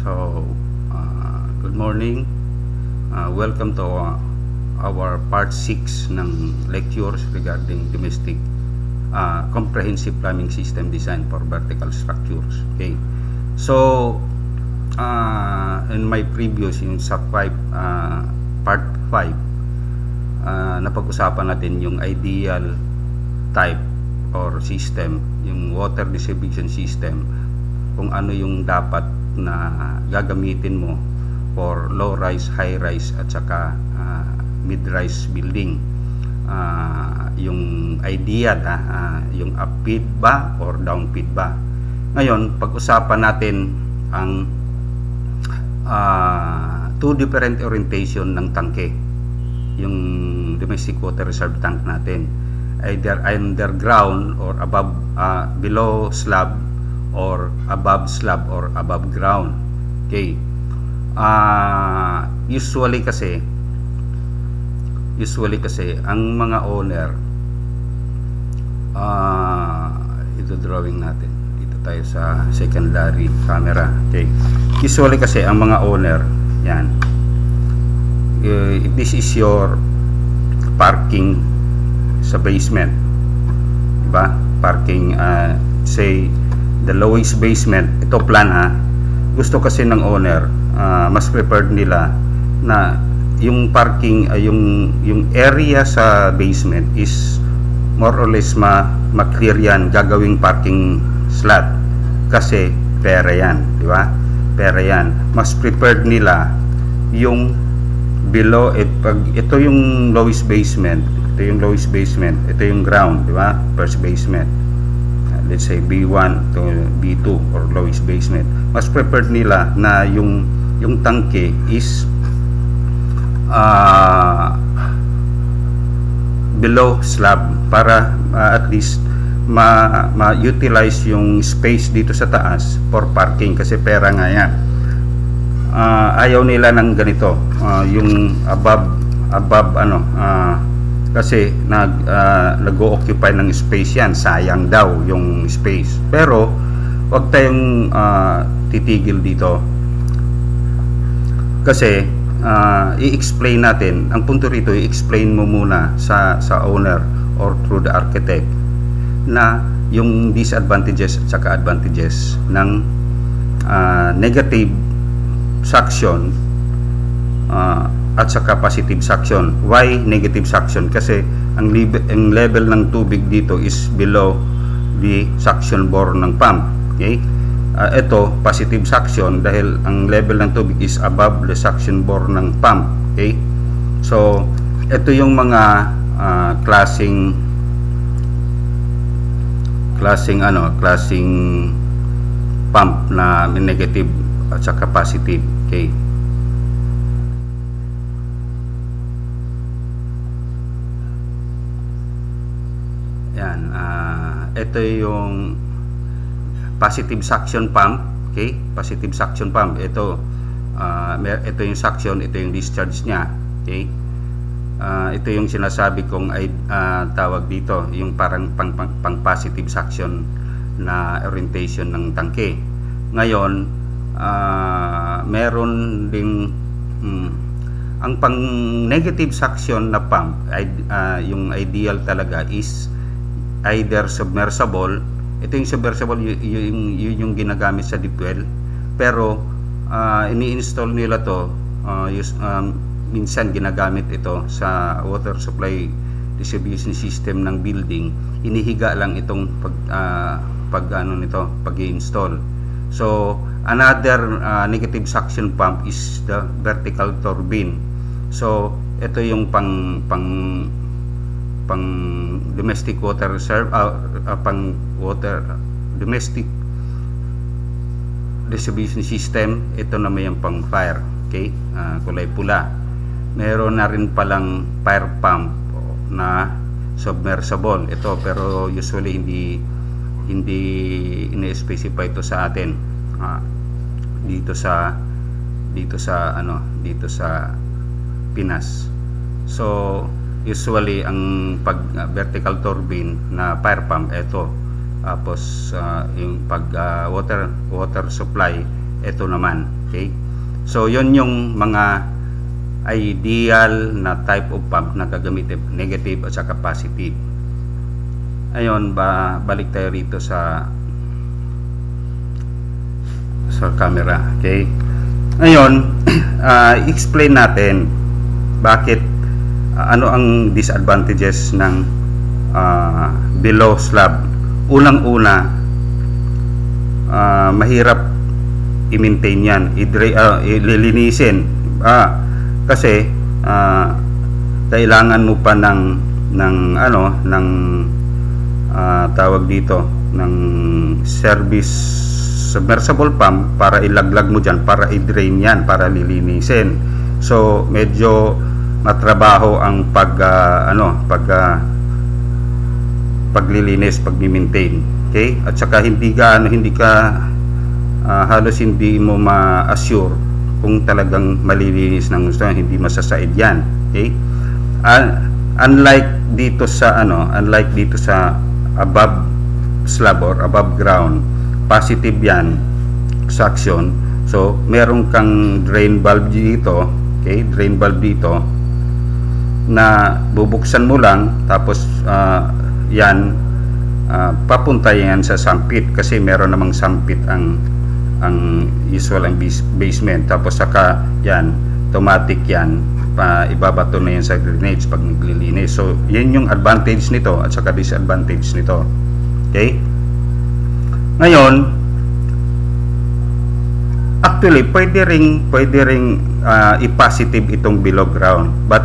So, good morning. Welcome to our part 6 ng lectures regarding domestic comprehensive plumbing system design for vertical structures. Okay. So, in my previous yung sub 5 part 5, napag-usapan natin yung ideal type or system, yung water distribution system, kung ano yung dapat na gagamitin mo for low-rise, high-rise at saka mid-rise building. Yung ideal, yung up-feed ba or down-feed ba. Ngayon, pag-usapan natin ang two different orientation ng tangke. Yung domestic water reserve tank natin, either underground or above, below slab, or above slab or above ground. Okay. Usually kasi ang mga owner, ito drawing natin dito tayo sa secondary camera. Okay. Usually kasi ang mga owner yan, if this is your parking sa basement, diba? Parking, say the lowest basement, ito plan gusto kasi ng owner, mas preferred nila na yung parking, yung area sa basement is more or less ma-clear yan, gagawing parking slot kasi pera yan, di ba? Pera yan. Mas preferred nila yung below, ito yung lowest basement, ito yung ground, di ba? First basement, let's say B1 to B2 or lowest basement. Mas preferred nila na yung tangke is below slab para at least ma-utilize yung space dito sa taas for parking kasi pera nga yan. Ayaw nila ng ganito, yung above kasi nag-o-occupy ng space yan, sayang daw yung space. Pero wag tayong titigil dito kasi i-explain natin, ang punto rito, i-explain mo muna sa owner or through the architect na yung disadvantages at saka advantages ng negative suction at saka positive suction. Why negative suction? Kasi ang level ng tubig dito is below the suction bore ng pump. Okay? Ito positive suction dahil ang level ng tubig is above the suction bore ng pump. Okay? So ito yung mga klaseng pump na negative at saka positive. Okay? Yan, ito yung positive suction pump. Okay, positive suction pump. Ito yung suction, ito yung discharge niya. Okay, ito yung sinasabi kong ay tawag dito, yung parang pang positive suction na orientation ng tangke. Ngayon, meron ding ang pang negative suction na pump, yung ideal talaga is either submersible. Ito yung submersible, yung ginagamit sa deep well, pero ini-install nila to, minsan ginagamit ito sa water supply distribution system ng building. Inihiga lang itong pag-i-install. So another negative suction pump is the vertical turbine. So ito yung pang domestic water reserve, domestic distribution system. Ito naman yung pang fire. Okay, kulay pula. Meron na rin palang fire pump na submersible ito, pero usually hindi ini-specify ito sa atin dito sa Pinas. So usually ang pag vertical turbine na fire pump ito, tapos yung pag water supply ito naman. Okay, so yon yung mga ideal na type of pump na gagamitin, negative at saka positive. Ayun, balik tayo rito sa camera. Okay, ngayon explain natin bakit ano ang disadvantages ng below slab. Unang-una, mahirap i-maintain yan, ililinisin, kasi kailangan mo pa ng tawag dito, ng service submersible pump para ilaglag mo dyan, para i-drain yan, para lilinisin. So medyo matrabaho ang paglilinis, pag-maintain. Okay? At saka hindi ka halos hindi mo ma-assure kung talagang malilinis ng gusto, hindi masasaid yan. Okay? Unlike dito sa above slab or above ground, positive yan suction. So meron kang drain valve dito, okay, drain valve dito na bubuksan mo lang, tapos papunta yan sa sampit, kasi meron namang sampit ang usual ang basement. Tapos saka yan automatic yan, ibabato na yan sa drainage pag naglilinis. So yan yung advantage nito at saka disadvantage nito. Okay, ngayon actually pwede ring i-positive itong below ground, but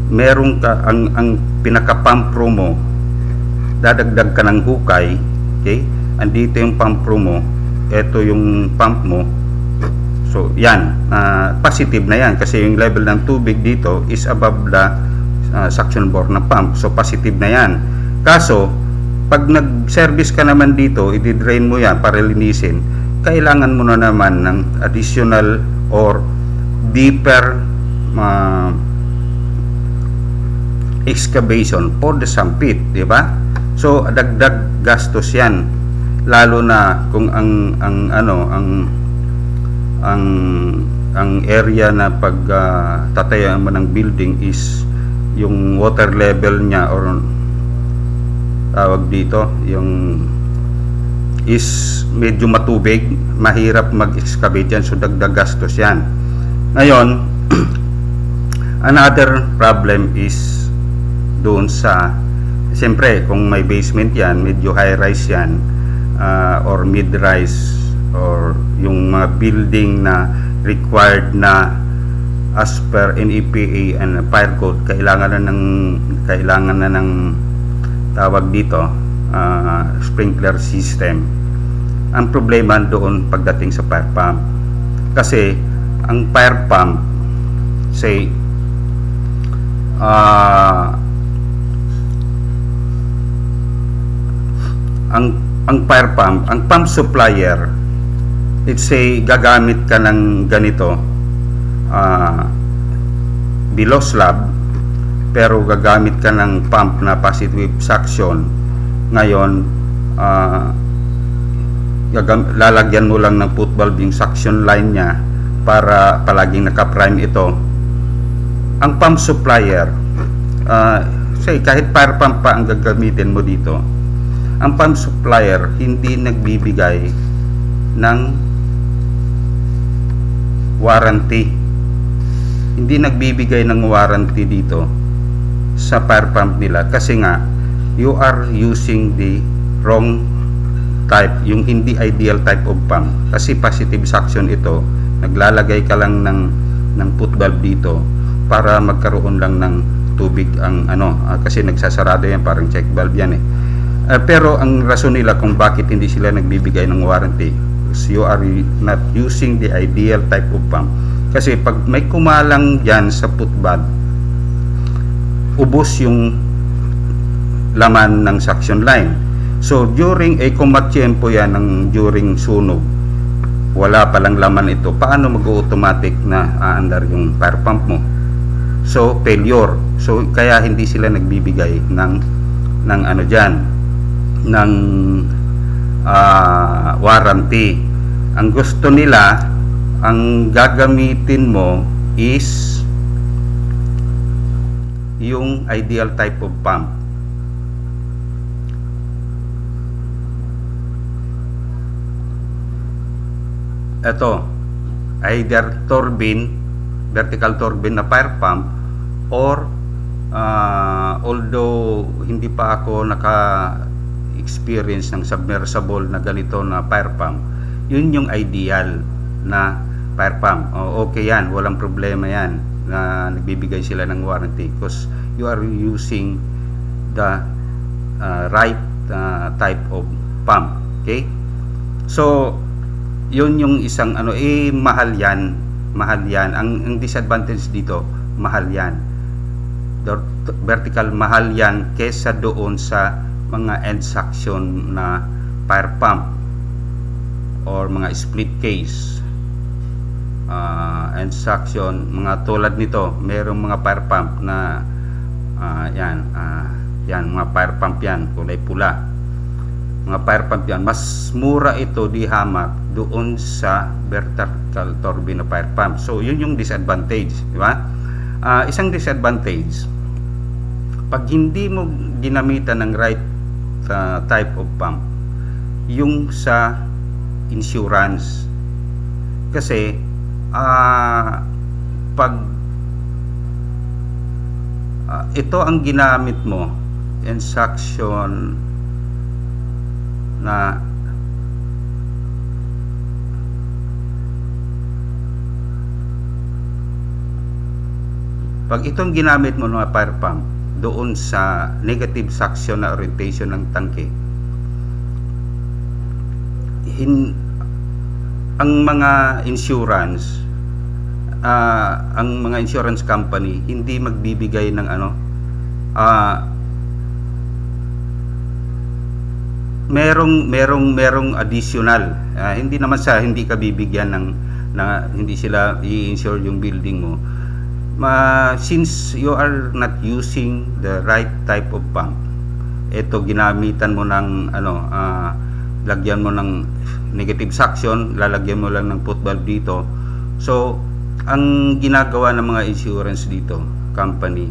meron ka ang pinaka-pump pro mo, dadagdag ka ng hukay. Okay, andito yung pump pro mo, ito yung pump mo. So yan, positive na yan kasi yung level ng tubig dito is above the suction bore ng pump. So positive na yan. Kaso pag nag-service ka naman dito, i-drain mo yan para linisin, kailangan mo na naman ng additional or deeper excavation for the sampit, di ba? So dagdag gastos yan, lalo na kung ang area na pag tatayuan mo ng building is yung water level niya, or tawag dito, yung is medyo matubig, mahirap mag-excavate yan. So dagdag gastos yan. Ngayon another problem is doon sa, siyempre kung may basement yan, medyo high rise yan, or mid rise, or yung mga building na required na as per NEPA and fire code, kailangan na ng tawag dito sprinkler system. Ang problema doon pagdating sa fire pump, kasi ang fire pump, say ang fire pump, ang pump supplier, let's say gagamit ka ng ganito below slab, pero gagamit ka ng pump na positive suction. Ngayon lalagyan mo lang ng foot valve yung suction line nya para palaging naka-prime ito. Ang pump supplier, say kahit fire pump pa ang gagamitin mo dito, ang pump supplier hindi nagbibigay ng warranty. Hindi nagbibigay ng warranty dito sa fire pump nila, kasi nga you are using the wrong type, yung hindi ideal type of pump. Kasi positive suction ito, naglalagay ka lang ng foot valve dito para magkaroon lang ng tubig ang kasi nagsasarado yan, parang check valve yan pero ang rason nila kung bakit hindi sila nagbibigay ng warranty is you are not using the ideal type of pump. Kasi pag may kumalang dyan sa foot valve, ubos yung laman ng suction line. So during kumatsyempo yan during sunog, wala palang laman ito, paano mag-automatic na aandar yung fire pump mo? So failure. So kaya hindi sila nagbibigay ng ng warranty. Ang gusto nila, ang gagamitin mo is yung ideal type of pump. Ito, either turbine, vertical turbine na fire pump, or although hindi pa ako naka-experience ng submersible na ganito na fire pump, yun yung ideal na fire pump. Okay yan, walang problema yan na nagbibigay sila ng warranty because you are using the right type of pump. Okay, so yun yung isang mahal yan. Ang disadvantage dito, mahal yan. Vertical, mahal yan kesa doon sa mga end suction na fire pump or mga split case. End suction, mga tulad nito, merong mga fire pump na yan mga fire pump yan, kulay pula. Mga fire pump yan, mas mura ito di hamak doon sa vertical turbine na fire pump. So yun yung disadvantage, di ba? Isang disadvantage, pag hindi mo ginamitan ng right type of pump, yung sa insurance. Kasi pag ito ang ginamit mo, end suction na pag itong ginamit mo na fire pump doon sa negative suction na orientation ng tangke, ang mga insurance company hindi magbibigay ng merong additional, hindi naman sa hindi ka bibigyan na hindi sila i-insure yung building mo. Since you are not using the right type of pump, ito ginamitan mo ng lagyan mo ng negative suction, lalagyan mo lang ng foot valve dito. So ang ginagawa ng mga insurance dito company,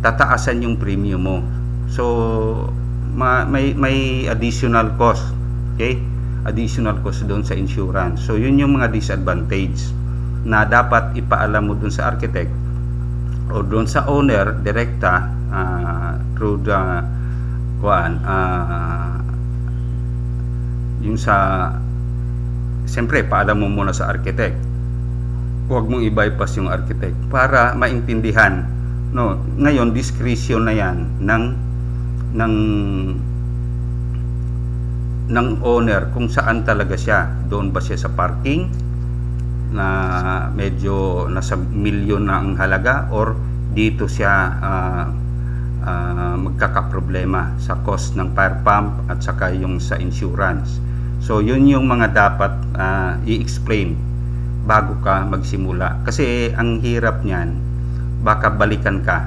tataasan yung premium mo. So may additional cost, okay? Additional cost doon sa insurance. So yun yung mga disadvantage na dapat ipaalam mo doon sa architect o doon sa owner direkta through the yung sa siyempre paalam mo muna sa architect. Huwag mong i-bypass yung architect para maintindihan. No, ngayon discretion na yan ng owner kung saan talaga siya. Doon ba siya sa parking na medyo nasa milyon na ang halaga, or dito siya magkakaproblema sa cost ng fire pump at saka yung sa insurance. So yun yung mga dapat i-explain bago ka magsimula, kasi ang hirap niyan, baka balikan ka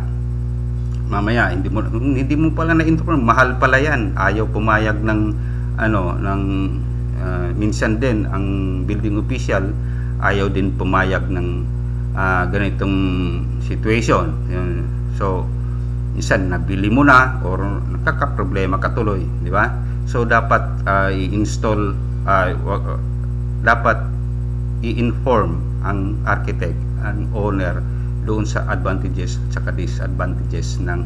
mamaya, hindi mo pala na-inform, mahal pala yan, ayaw pumayag ng minsan din ang building official ayaw din pumayag ng ganitong situation. So minsan nabili mo na or nakakaproblema ka tuloy, di ba? So dapat i-install, dapat i-inform ang architect, ang owner doon sa advantages at saka disadvantages ng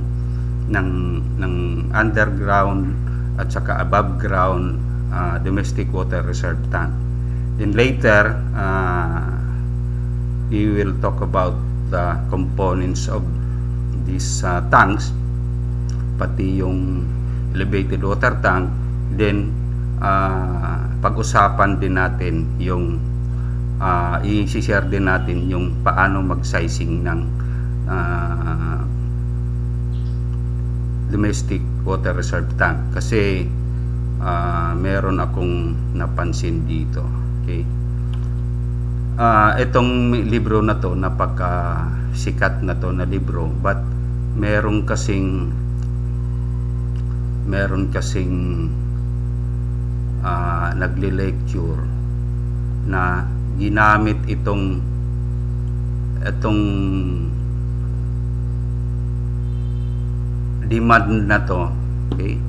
underground at saka above ground domestic water reserve tank. Then later we will talk about the components of these tanks, pati yung elevated water tank. Then pag-usapan din natin yung i-share din natin yung paano mag-sizing ng domestic water reserve tank, kasi meron akong napansin dito. Okay, itong libro na to, napaka sikat na to na libro, but meron kasing nagle-lecture na ginamit itong demand na to, okay?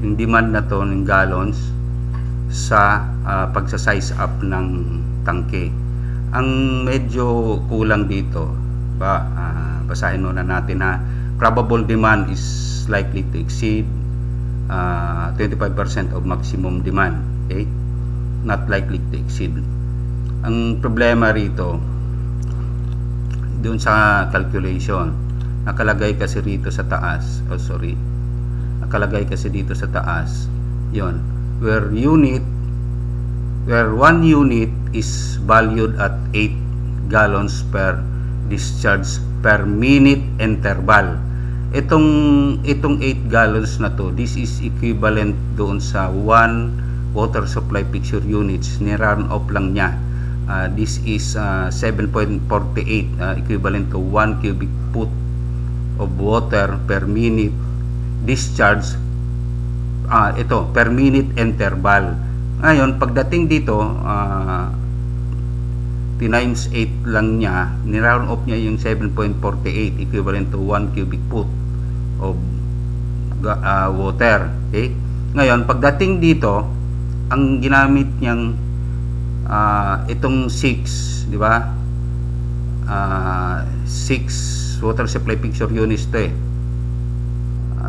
Yung demand na to ng gallons sa pagsa-size up ng tangke. Ang medyo kulang dito, basahin muna natin ha. Probable demand is likely to exceed 25% of maximum demand, okay? Not likely to exceed. Ang problema rito doon sa calculation, nakalagay kasi rito sa taas, nakalagay kasi dito sa taas, yon, where 1 unit is valued at 8 gallons per discharge per minute interval. Itong 8 gallons na to, this is equivalent doon sa 1 water supply fixture units, ni-run off lang niya. This is 7.48, equivalent to 1 cubic foot of water per minute discharge, ito per minute interval. Ngayon pagdating dito, times 8 lang niya, ni-round off niya yung 7.48, equivalent to 1 cubic foot of water, okay? Ngayon pagdating dito, ang ginamit niyang itong 6, di ba? 6 water supply fixture units to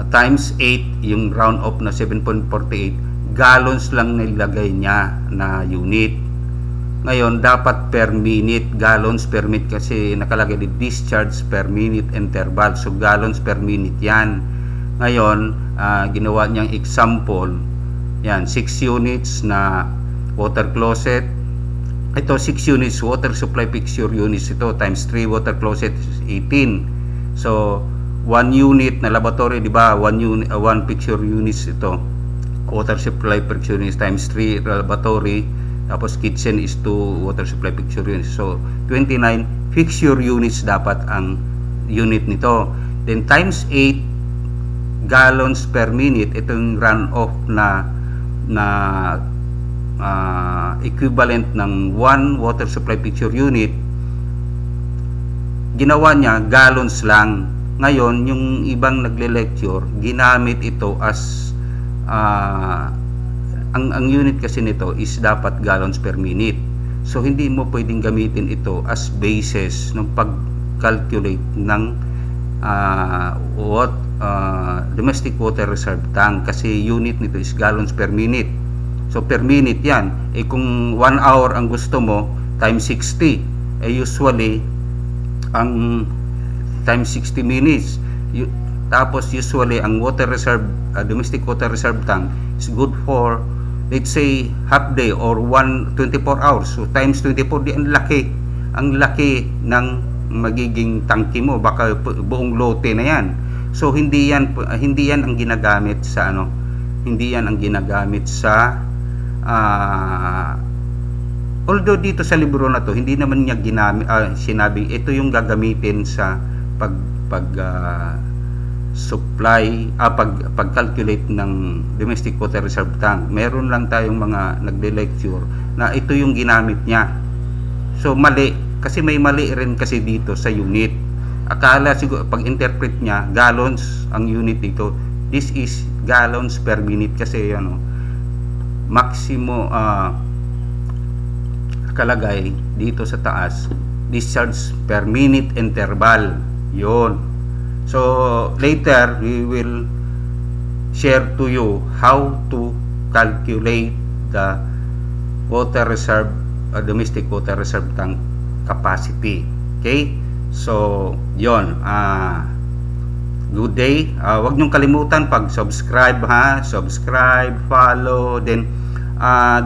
times 8 yung round off na 7.48 gallons lang nilagay niya na unit. Ngayon dapat per minute, gallons per minute kasi nakalagay di discharge per minute interval, so gallons per minute yan. Ngayon ginawa niyang example, yan 6 units na water closet, ito 6 units water supply fixture units, ito times 3 water closet is 18. So 1 unit na laboratory, di ba? 1 fixture units ito. Water supply fixture units times 3 laboratory, tapos kitchen is 2 water supply fixture units. So 29 fixture units dapat ang unit nito. Then times 8 gallons per minute, itong run off na equivalent ng 1 water supply fixture unit, ginawa niya gallons lang. Ngayon yung ibang nagle-lecture ginamit ito as ang unit kasi nito is dapat gallons per minute, so hindi mo pwedeng gamitin ito as basis ng pag-calculate ng domestic water reserve tank, kasi unit nito is gallons per minute. So per minute yan, kung 1 hour ang gusto mo times 60, usually ang times 60 minutes, tapos usually ang water reserve, domestic water reserve tank is good for let's say half day or 24 hours. So times 24, di ang laki ng magiging tangke mo, baka buong lote na yan. So hindi yan ang ginagamit sa hindi yan ang ginagamit sa although dito sa libro na to hindi naman niya sinabing ito yung gagamitin sa pag-calculate ng domestic water reserve tank. Meron lang tayong mga nagde-lecture na ito yung ginamit niya. So mali, kasi may mali rin kasi dito sa unit. Akala siguro pag-interpret niya gallons ang unit dito, this is gallons per minute kasi maximo nakalagay dito sa taas discharge per minute interval, yon. So later we will share to you how to calculate the water reserve, domestic water reserve tank capacity, okay? So yon, good day. Huwag niyong kalimutan pag-subscribe subscribe, follow, then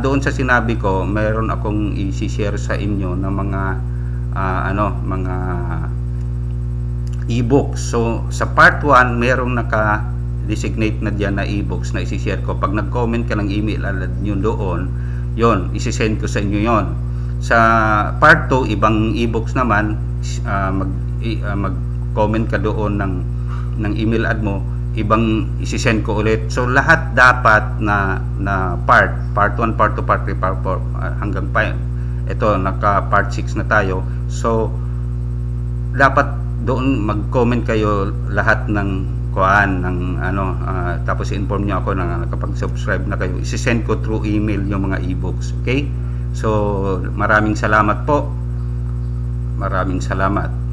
doon sa sinabi ko, mayroon akong i-share sa inyo ng mga mga e-books. So sa part 1 merong naka-designate na diyan na e-books na i-share ko. Pag nag-comment ka ng email niyo doon, yon, i-send ko sa inyo yon. Sa part 2 ibang e-books naman, mag-comment ka doon ng email ad mo, ibang isi-send ko ulit. So lahat dapat na part 1, part 2, part 3, part 4 hanggang ito naka part 6 na tayo. So dapat doon mag-comment kayo lahat ng kuan ng tapos inform niyo ako na nakapag-subscribe na kayo. I-send ko through email yung mga e-books. Okay? So maraming salamat po. Maraming salamat.